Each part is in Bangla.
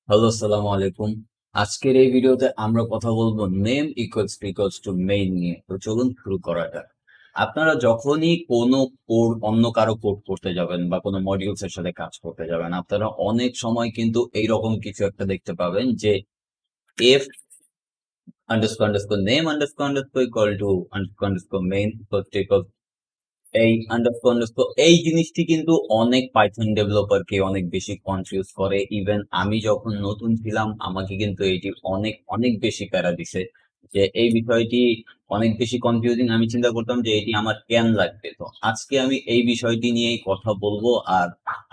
হ্যালো, আসসালামু আলাইকুম। আজকের এই ভিডিওতে আমরা কথা বলবো নেম ইকুয়ালস টু মেইন নিয়ে। তো চলুন শুরু করা যাক। আপনারা যখনই কোনো কোড অন্য কারো কোড করতে যাবেন বা কোনো মডিউলস এর সাথে কাজ করতে যাবেন, আপনারা অনেক সময় কিন্তু এইরকম কিছু একটা দেখতে পাবেন যে F name equal to main এই জিনিসটি কিন্তু অনেক পাইথন ডেভেলপারকে অনেক বেশি কনফিউজ করে। ইভেন আমি যখন নতুন ছিলাম আমাকে কিন্তু এটি অনেক অনেক বেশি প্যারা দিছে যে এই বিষয়টি অনেক বেশি কনফিউজিং। আমি চিন্তা করতাম যে এটি আমার কেন লাগবে। তো আজকে আমি এই বিষয়টি নিয়েই কথা বলবো। আর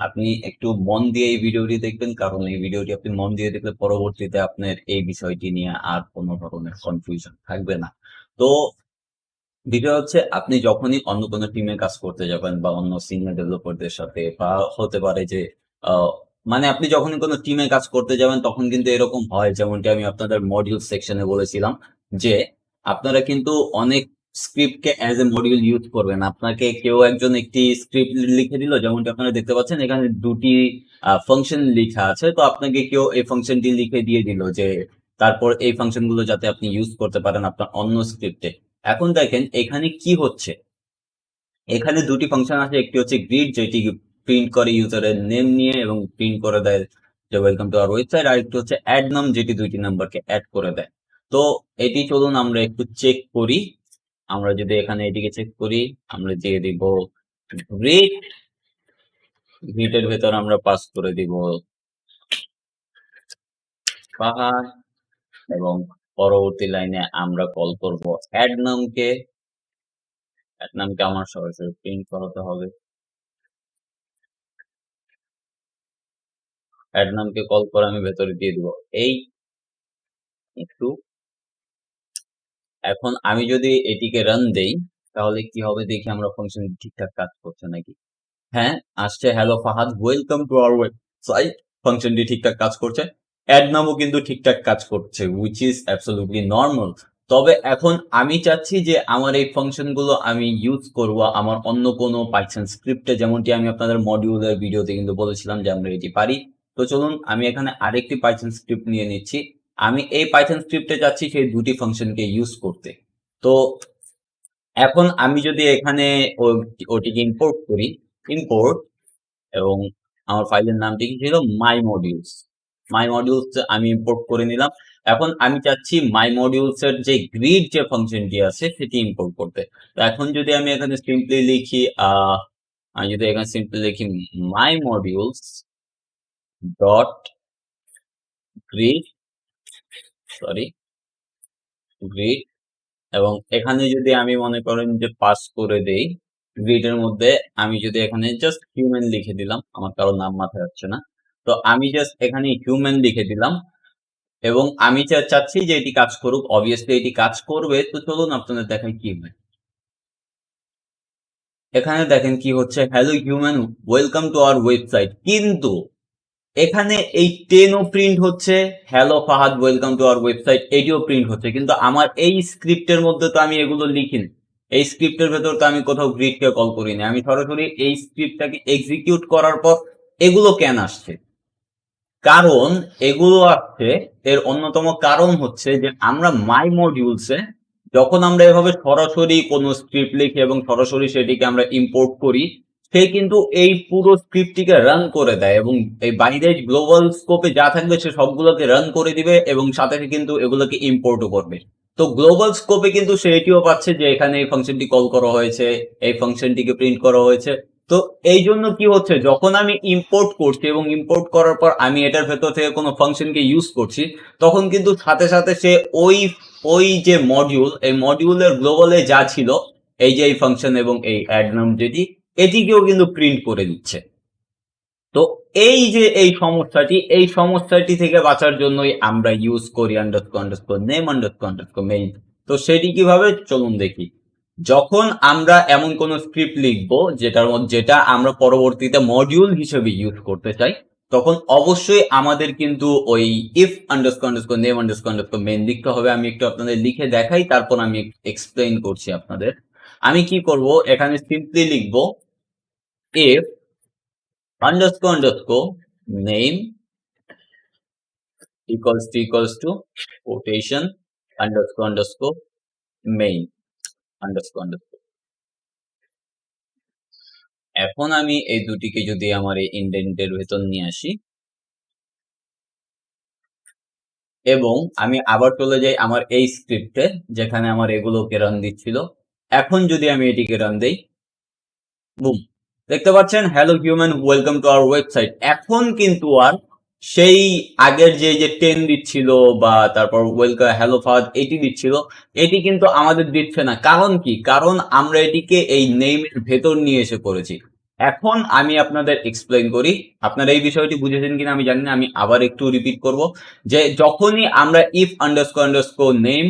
আপনি একটু মন দিয়ে এই ভিডিওটি দেখবেন, কারণ এই ভিডিওটি আপনি মন দিয়ে দেখলে পরবর্তীতে আপনার এই বিষয়টি নিয়ে আর কোনো ধরনের কনফিউশন থাকবে না। তো বিষয় হচ্ছে, আপনি যখনই অন্য কোনো টিমে কাজ করতে যাবেন বা অন্য সিনিয়র ডেভেলপারদের সাথে, বা হতে পারে যে আহ, মানে আপনি যখনই কোনো টিমে কাজ করতে যাবেন তখন কিন্তু এরকম হয়, যেমনটি আমি আপনাদের মডিউল সেকশনে বলেছিলাম যে আপনারা কিন্তু অনেক স্ক্রিপ্টকে অ্যাজ এ মডিউল ইউজ করবেন। আপনাকে কেউ একজন একটি স্ক্রিপ্ট লিখে দিল, যেমনটি আপনারা দেখতে পাচ্ছেন এখানে দুটি ফাংশন লেখা আছে। তো আপনাকে কেউ এই ফাংশনটি লিখে দিয়ে দিল যে তারপর এই ফাংশনগুলো যাতে আপনি ইউজ করতে পারেন আপনার অন্য স্ক্রিপ্টে। এখন দেখেন এখানে কি হচ্ছে। এখানে দুটি ফাংশন আছে, একটি হচ্ছে গ্রিড যেটি প্রিন্ট করে ইউজারের নেম নিয়ে এবং প্রিন্ট করে দেয় যে ওয়েলকাম টু আওয়ার ওয়েবসাইট, আর একটি হচ্ছে অ্যাড নাম যেটি দুইটি নাম্বারকে অ্যাড করে দেয়। তো এটি চলুন আমরা একটু চেক করি। আমরা যদি এখানে এটিকে চেক করি, আমরা দিয়ে দিব গ্রিড। গ্রিডের ভেতর আমরা পাস করে দিব পাহাড়, এবং পরবর্তী লাইনে আমরা কল করব অ্যাড নামকে। অ্যাড নামকে আমার সরাসরি প্রিন্ট করাতে হবে। অ্যাড নামকে কল করে আমি ভেতরে দিয়ে দিব এই একটু। এখন আমি যদি এটিকে রান দেই তাহলে কি হবে দেখি আমরা ফাংশন ঠিকঠাক কাজ করছে নাকি। হ্যাঁ, আসছে hello Fahad welcome to our website. ফাংশনটি ঠিকঠাক কাজ করছে। অ্যাড নামও কিন্তু ঠিকঠাক কাজ করছে, হুইচ ইজ অ্যাবসলিউটলি নর্মাল। তবে এখন আমি চাচ্ছি যে আমার এই ফাংশনগুলো আমি ইউজ করব আমার অন্য কোনো পাইথন স্ক্রিপ্টে, যেমনটি আমি আপনাদের মডিউলের ভিডিওতে কিন্তু বলেছিলাম যে আমরা এটি পারি। তো চলুন আমি এখানে আরেকটি পাইথন স্ক্রিপ্ট নিয়ে নিচ্ছি। আমি এই পাইথন স্ক্রিপ্টে যাচ্ছি সেই দুটি ফাংশনকে ইউজ করতে। তো এখন আমি যদি এখানে ওটিকে ইম্পোর্ট করি, ইম্পোর্ট, এবং আমার ফাইলের নামটি কি ছিল, মাই মডিউলস আমি ইম্পোর্ট করে নিলাম। এখন আমি চাচ্ছি মাই মডিউলস এর যে গ্রিড যে ফাংশনটি আছে সেটি ইম্পোর্ট করতে। তো এখন যদি আমি এখানে সিম্পলি লিখি আমি যদি এখানে সিম্পলি লিখি my modules dot grid, sorry grid, এবং এখানে যদি আমি মনে করেন যে পাস করে দেই গ্রিডের মধ্যে, আমি যদি এখানে জাস্ট হিউম্যান লিখে দিলাম, আমার কারো নাম মাথায় আসছে না। তো আমি জাস্ট এখানে হিউম্যান লিখে দিলাম এবং আমি চাচ্ছি যে এটি কাজ করুক। অবভিয়াসলি এটি কাজ করবে। তো চলুন আপনাদের দেখাই কি হয়। এখানে দেখেন কি হচ্ছে, hello human welcome to our website, কিন্তু এখানে এই 10ও প্রিন্ট হচ্ছে, hello Fahad welcome to our website এটিও প্রিন্ট হচ্ছে, কিন্তু আমার এই স্ক্রিপ্টের মধ্যে তো আমি এগুলো লিখিনি। এই স্ক্রিপ্টের ভেতর তো আমি কোথাও গ্রিডকে কল করিনি। আমি সরাসরি এই স্ক্রিপ্টটাকে এক্সিকিউট করার পর এগুলো কেন আসছে? কারণ এগুলো আসছে, এর অন্যতম কারণ হচ্ছে যে আমরা মাই মডিউলসে যখন আমরা এভাবে সরাসরি কোনো স্ক্রিপ্ট লিখি এবং সরাসরি সেটিকে আমরা ইম্পোর্ট করি, সে কিন্তু এই পুরো স্ক্রিপ্টটিকে রান করে দেয় এবং এই বাইরের গ্লোবাল স্কোপে যা থাকবে সে সবগুলোকে রান করে দিবে এবং সাথে কিন্তু এগুলোকে ইম্পোর্টও করবে। তো গ্লোবাল স্কোপে কিন্তু সে এটিও পাচ্ছে যে এখানে এই ফাংশনটি কল করা হয়েছে, এই ফাংশনটিকে প্রিন্ট করা হয়েছে। তো এই জন্য কি হচ্ছে, যখন আমি ইম্পোর্ট করছি এবং ইম্পোর্ট করার পর আমি এটার ভেতর থেকে কোনো ফাংশনকে ইউজ করছি, তখন কিন্তু সাথে সাথে সে ওই ওই যে মডিউল, এই মডিউলের গ্লোবালে যা ছিল, এই যে এই ফাংশন এবং এই অ্যাড নাম যেটি, এটিকেও কিন্তু প্রিন্ট করে দিচ্ছে। তো এই যে এই সমস্যাটি থেকে বাঁচার জন্যই আমরা ইউজ করি নেম তো সেটি কিভাবে, চলুন দেখি। যখন আমরা এমন কোন স্ক্রিপ্ট লিখবো যেটা আমরা পরবর্তীতে মডিউল হিসেবে ইউজ করতে চাই, তখন অবশ্যই আমাদের কিন্তু ওই ইফ আন্ডারস্কোর মেইন লিখতে হবে। আমি একটু আপনাদের লিখে দেখাই, তারপর আমি এক্সপ্লেইন করছি আপনাদের। আমি কি করব, এখানে সিম্পলি লিখবো if underscore name equals to quotation underscore main underscore। এখন আমি এই দুটিকে যদি আমার এই ইন্ডেন্টের ভেতর নিয়ে আসি এবং আমি আবার চলে যাই আমার এই স্ক্রিপ্টে যেখানে আমার এগুলোকে রান দিচ্ছিল। এখন যদি আমি এটিকে রান দেই, বুম, দেখতে পাচ্ছেন hello human welcome to our website. এখন কিন্তু আর সেই আগের যে 10 দিচ্ছিল বা তারপর ওয়েলকাম হ্যালো ফাদ এটি দিচ্ছিল, এটি কিন্তু আমাদের দিচ্ছে না। কারণ কি? কারণ আমরা এটিকে এই নেমের ভেতর নিয়ে এসে পড়েছি। এখন আমি আপনাদের এক্সপ্লেইন করি, আপনারা এই বিষয়টি বুঝেছেন কিনা আমি জানি না, আমি আবার একটু রিপিট করব যে যখনই আমরা if__name_name_name__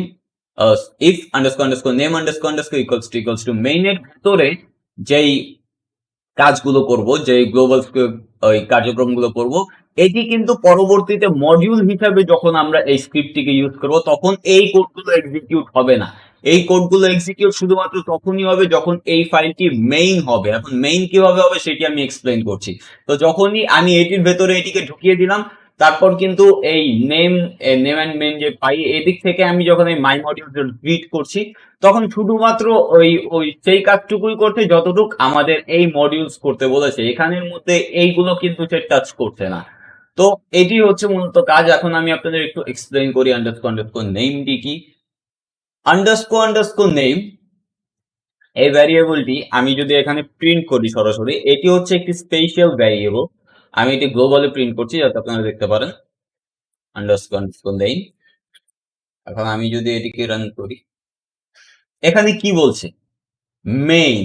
ইকুয়ালস টু মেইন এর ভেতরে যেই কাজগুলো করব, যে গ্লোবাল ওই কার্যক্রমগুলো করব, এটি কিন্তু পরবর্তীতে মডিউল হিসাবে যখন আমরা এই স্ক্রিপ্টটিকে ইউজ করব তখন এই কোডগুলো এক্সিকিউট হবে না। এই কোডগুলো এক্সিকিউট শুধুমাত্র তখনই হবে যখন এই ফাইলটি মেইন হবে। এখন মেইন কিভাবে হবে সেটি আমি এক্সপ্লেইন করছি। তো যখনই আমি এটির ভেতরে এটিকে ঢুকিয়ে দিলাম, তারপর কিন্তু এই নেম অ্যান্ড মেইন যে পাই, এদিক থেকে আমি যখন এই মাই মডিউল রিড করছি তখন শুধুমাত্র ওই ওই সেই কাজটুকুই করতে যতটুক আমাদের এই মডিউলস করতে বলেছে। এখানের মধ্যে এইগুলো কিন্তু সে টাচ করছে না। তো এটি হচ্ছে মূলত কাজ। এখন আমি আপনাদের একটু এক্সপ্লেইন করি আন্ডারস্কোর নেমটি কি। আন্ডারস্কোর নেম এই ভ্যারিয়েবলটি আমি যদি এখানে প্রিন্ট করি সরাসরি, এটি হচ্ছে একটি স্পেশাল ভ্যারিয়েবল। আমি এটি গ্লোবালে প্রিন্ট করছি যাতে আপনারা দেখতে পারেন আন্ডারস্কোর নেম। এখন আমি যদি এটিকে রান করি, এখানে কি বলছে? মেইন।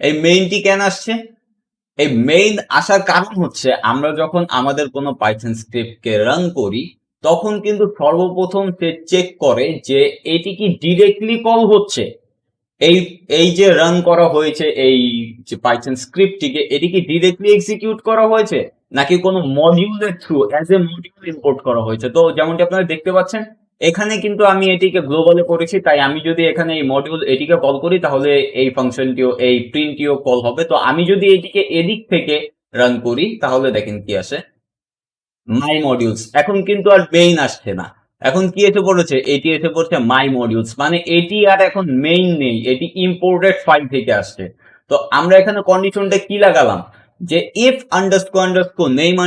এই মেইনটি কেন আসছে? এই মেইন আসার কারণ হচ্ছে আমরা যখন আমাদের কোনো পাইথন স্ক্রিপ্টকে রান করি তখন কিন্তু সর্বপ্রথম সে চেক করে যে এটি কি ডিরেক্টলি কল হচ্ছে, এই এই যে রান করা হয়েছে এই যে পাইথন স্ক্রিপ্টটিকে, এটি কি ডিরেক্টলি এক্সিকিউট করা হয়েছে নাকি কোনো মডিউলের through as a module import করা হয়েছে। তো যেমনটি আপনারা দেখতে পাচ্ছেন এখানে কিন্তু আমি এটিকে গ্লোবালে করেছি, তাই আমি যদি এখানে এই মডিউল এটিকে কল করি তাহলে এই ফাংশনটিও এই প্রিন্টটিও কল হবে। তো আমি যদি এটিকে এদিক থেকে রান করি তাহলে দেখেন কি আসে, মাই মডিউলস। এখন কিন্তু আর মেইন আসছে না, এখন কি এসে পড়েছে? এটি এসে পড়ছে মাই মডিউলস, মানে এটি আর এখন মেইন নেই, এটি ইম্পোর্টেড ফাইল থেকে আসছে। তো আমরা এখানে কন্ডিশনটা কি লাগালাম যে if__name__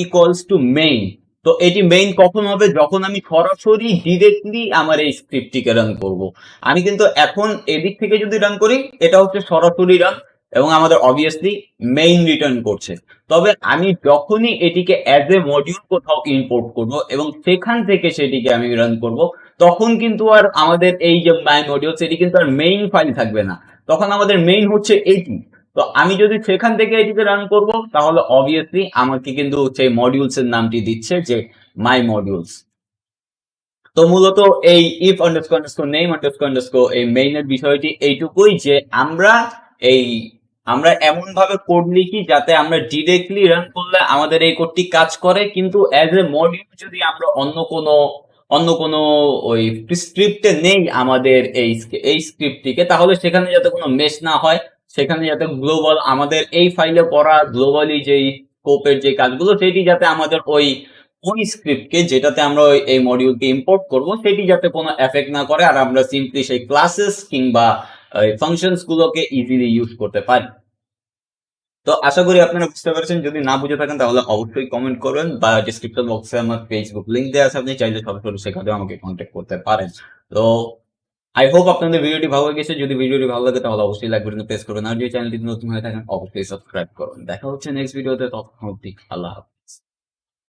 ইকুয়ালস টু মেইন। তো এটি মেইন কখন হবে? যখন আমি সরাসরি ডিরেক্টলি আমার এই স্ক্রিপ্টটিকে রান করব। আমি কিন্তু এখন এদিক থেকে যদি রান করি এটা হচ্ছে সরাসরি রান এবং আমাদের অবভিয়াসলি মেইন রিটার্ন করছে। তবে আমি যখনই এটিকে অ্যাজ এ মডিউল কোথাও ইম্পোর্ট করব এবং সেখান থেকে সেটিকে আমি রান করব তখন কিন্তু আর আমাদের এই যে মাই মডিউলস এটি কিন্তু আর মেইন ফাইল থাকবে না, তখন আমাদের মেইন হচ্ছে এটি। তো আমি যদি সেখান থেকে এটিকে রান করব তাহলে অবভিয়াসলি আমাকে কিন্তু সেই মডিউলস এর নামটি দিচ্ছে যে মাই মডিউলস। তো মূলত এই if__name__ এই মেইনের বিষয়টি এইটুকুই যে এই আমরা এমন ভাবে কোড লিখি যাতে আমরা ডিরেক্টলি রান করলে আমাদের এই কোডটি কাজ করে, কিন্তু অ্যাজ এ মডিউল যদি আমরা অন্য কোনো ওই স্ক্রিপ্টে নেই আমাদের এই স্ক্রিপ্টটিকে, তাহলে সেখানে যাতে কোনো মেশ না হয়, সেখানে যাতে গ্লোবাল আমাদের এই ফাইলে পড়া গ্লোবালি যেই স্কোপের যে কাজগুলো সেটি যাতে আমাদের ওই স্ক্রিপ্টকে যেটাতে আমরা এই মডিউলকে ইম্পোর্ট করব সেটি যাতে কোনো এফেক্ট না করে আর আমরা সিম্পলি সেই ক্লাসেস কিংবা ফাংশনস গুলোকে ইজিলি ইউজ করতে পারি। তো আশা করি আপনারা বুঝতে পেরেছেন। যদি না বুঝে থাকেন তাহলে অবশ্যই কমেন্ট করবেন বা ডেসক্রিপশন বক্সে আমার ফেসবুক লিংক দেওয়া আছে, আপনি চাইলে সরাসরি সেখানেও আমাকে কন্ট্যাক্ট করতে পারেন। তো আই হোপ আপনাদের ভিডিওটি ভালো লেগেছে। যদি ভিডিওটি ভালো লাগে তাহলে অবশ্যই লাইক বাটনে প্রেস করবেন আর যদি চ্যানেলটি নতুন হয়ে থাকেন অবশ্যই সাবস্ক্রাইব করুন। দেখা হচ্ছে নেক্সট ভিডিওতে, ততক্ষণ অবধি আল্লাহ হাফেজ।